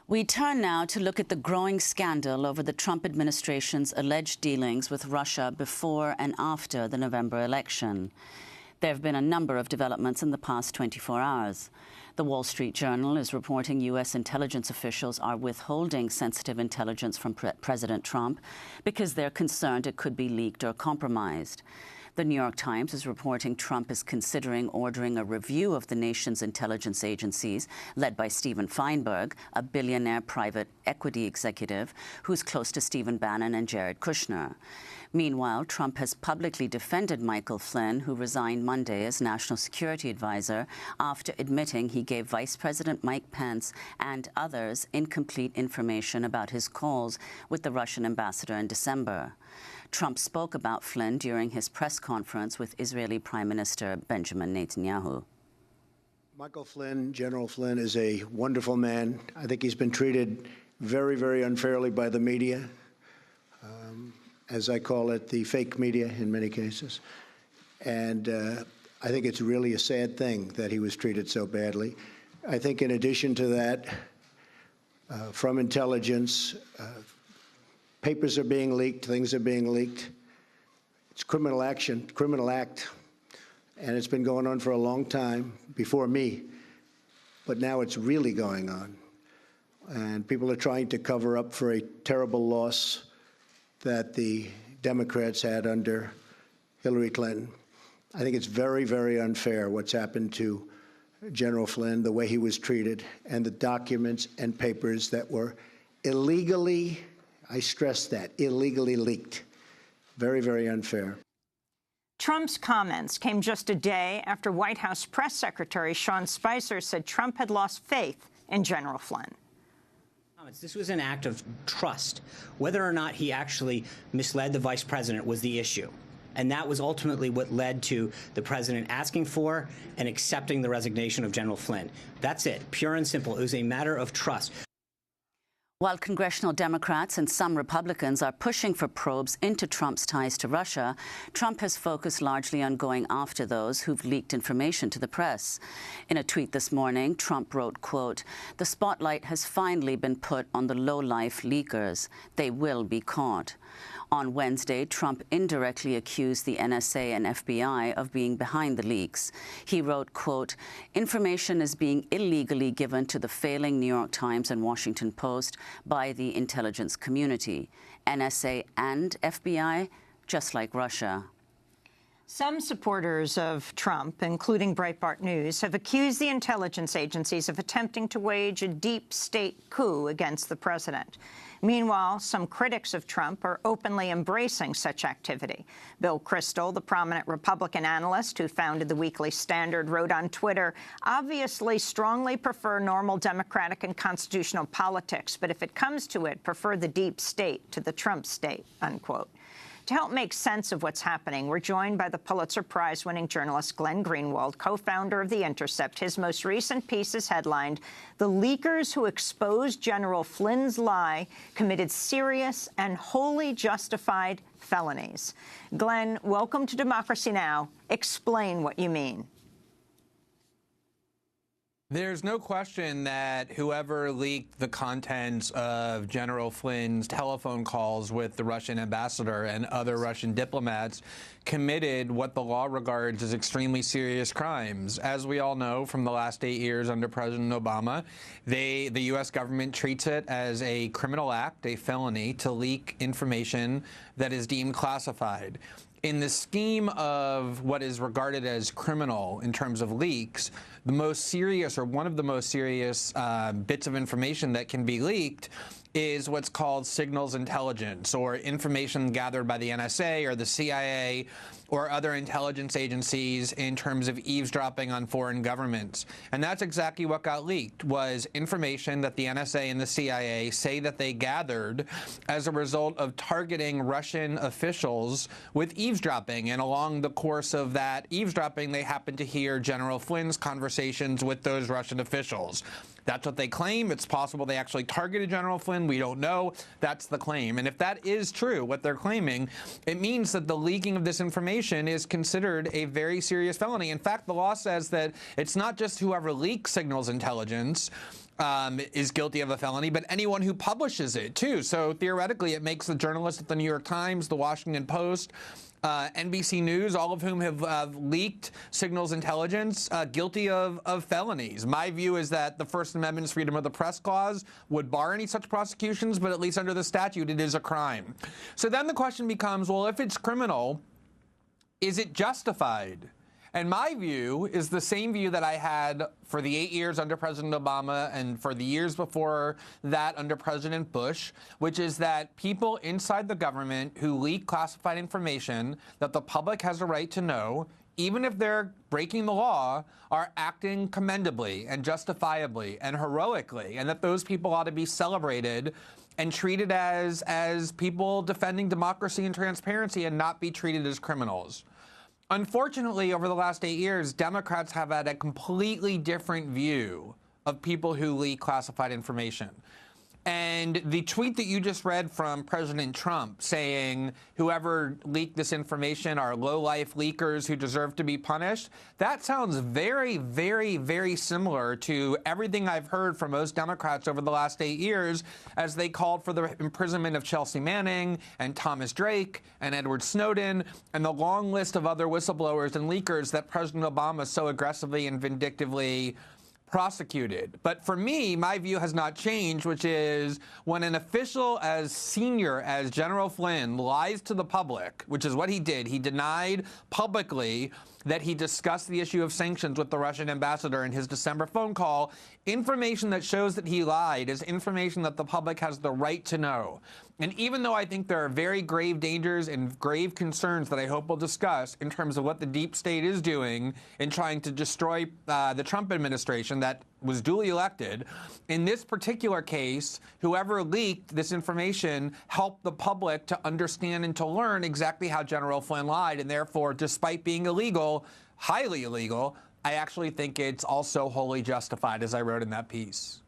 We turn now to look at the growing scandal over the Trump administration's alleged dealings with Russia before and after the November election. There have been a number of developments in the past 24 hours. The Wall Street Journal is reporting U.S. intelligence officials are withholding sensitive intelligence from President Trump because they're concerned it could be leaked or compromised. The New York Times is reporting Trump is considering ordering a review of the nation's intelligence agencies, led by Steven Feinberg, a billionaire private equity executive who's close to Stephen Bannon and Jared Kushner. Meanwhile, Trump has publicly defended Michael Flynn, who resigned Monday as National Security Advisor after admitting he gave Vice President Mike Pence and others incomplete information about his calls with the Russian ambassador in December. Trump spoke about Flynn during his press conference with Israeli Prime Minister Benjamin Netanyahu. Michael Flynn, General Flynn, is a wonderful man. I think he's been treated very, very unfairly by the media, as I call it, the fake media in many cases. And I think it's really a sad thing that he was treated so badly. I think in addition to that, from intelligence, papers are being leaked, things are being leaked. It's criminal action, criminal act, and it's been going on for a long time before me, but now it's really going on. And people are trying to cover up for a terrible loss that the Democrats had under Hillary Clinton. I think it's very, very unfair what's happened to General Flynn, the way he was treated, and the documents and papers that were illegally, I stress that, illegally leaked. Very, very unfair. Trump's comments came just a day after White House Press Secretary Sean Spicer said Trump had lost faith in General Flynn. This was an act of trust. Whether or not he actually misled the vice president was the issue. And that was ultimately what led to the president asking for and accepting the resignation of General Flynn. That's it, pure and simple. It was a matter of trust. While congressional Democrats and some Republicans are pushing for probes into Trump's ties to Russia, Trump has focused largely on going after those who've leaked information to the press. In a tweet this morning, Trump wrote, quote, "The spotlight has finally been put on the low-life leakers. They will be caught." On Wednesday, Trump indirectly accused the NSA and FBI of being behind the leaks. He wrote, quote, "Information is being illegally given to the failing New York Times and Washington Post by the intelligence community. NSA and FBI, just like Russia." Some supporters of Trump, including Breitbart News, have accused the intelligence agencies of attempting to wage a deep state coup against the president. Meanwhile, some critics of Trump are openly embracing such activity. Bill Kristol, the prominent Republican analyst who founded the Weekly Standard, wrote on Twitter, "Obviously strongly prefer normal democratic and constitutional politics, but if it comes to it, prefer the deep state to the Trump state," unquote. To help make sense of what's happening, we're joined by the Pulitzer Prize-winning journalist Glenn Greenwald, co-founder of The Intercept. His most recent piece is headlined, "The Leakers Who Exposed General Flynn's Lie Committed Serious and Wholly Justified Felonies." Glenn, welcome to Democracy Now! Explain what you mean. There's no question that whoever leaked the contents of General Flynn's telephone calls with the Russian ambassador and other Russian diplomats committed what the law regards as extremely serious crimes. As we all know from the last 8 years under President Obama, the U.S. government treats it as a criminal act, a felony, to leak information that is deemed classified. In the scheme of what is regarded as criminal in terms of leaks, the most serious or one of the most serious bits of information that can be leaked is what's called signals intelligence, or information gathered by the NSA or the CIA or other intelligence agencies in terms of eavesdropping on foreign governments. And that's exactly what got leaked, was information that the NSA and the CIA say that they gathered as a result of targeting Russian officials with eavesdropping. And along the course of that eavesdropping, they happened to hear General Flynn's conversations with those Russian officials. That's what they claim. It's possible they actually targeted General Flynn. We don't know. That's the claim. And if that is true, what they're claiming, it means that the leaking of this information is considered a very serious felony. In fact, the law says that it's not just whoever leaks signals intelligence. is guilty of a felony, but anyone who publishes it, too. So theoretically, it makes the journalists at the New York Times, the Washington Post, NBC News, all of whom have leaked signals intelligence, guilty of felonies. My view is that the First Amendment's freedom of the press clause would bar any such prosecutions, but at least under the statute, it is a crime. So then the question becomes, well, if it's criminal, is it justified? And my view is the same view that I had for the 8 years under President Obama and for the years before that under President Bush, which is that people inside the government who leak classified information that the public has a right to know, even if they're breaking the law, are acting commendably and justifiably and heroically, and that those people ought to be celebrated and treated as people defending democracy and transparency and not be treated as criminals. Unfortunately, over the last 8 years, Democrats have had a completely different view of people who leak classified information. And the tweet that you just read from President Trump saying whoever leaked this information are low-life leakers who deserve to be punished, that sounds very, very, very similar to everything I've heard from most Democrats over the last 8 years as they called for the imprisonment of Chelsea Manning and Thomas Drake and Edward Snowden and the long list of other whistleblowers and leakers that President Obama so aggressively and vindictively prosecuted. But for me, my view has not changed, which is when an official as senior as General Flynn lies to the public, which is what he did, he denied publicly that he discussed the issue of sanctions with the Russian ambassador in his December phone call. Information that shows that he lied is information that the public has the right to know. And even though I think there are very grave dangers and grave concerns that I hope we'll discuss in terms of what the deep state is doing in trying to destroy the Trump administration that was duly elected, in this particular case, whoever leaked this information helped the public to understand and to learn exactly how General Flynn lied. And therefore, despite being illegal, highly illegal, I actually think it's also wholly justified, as I wrote in that piece.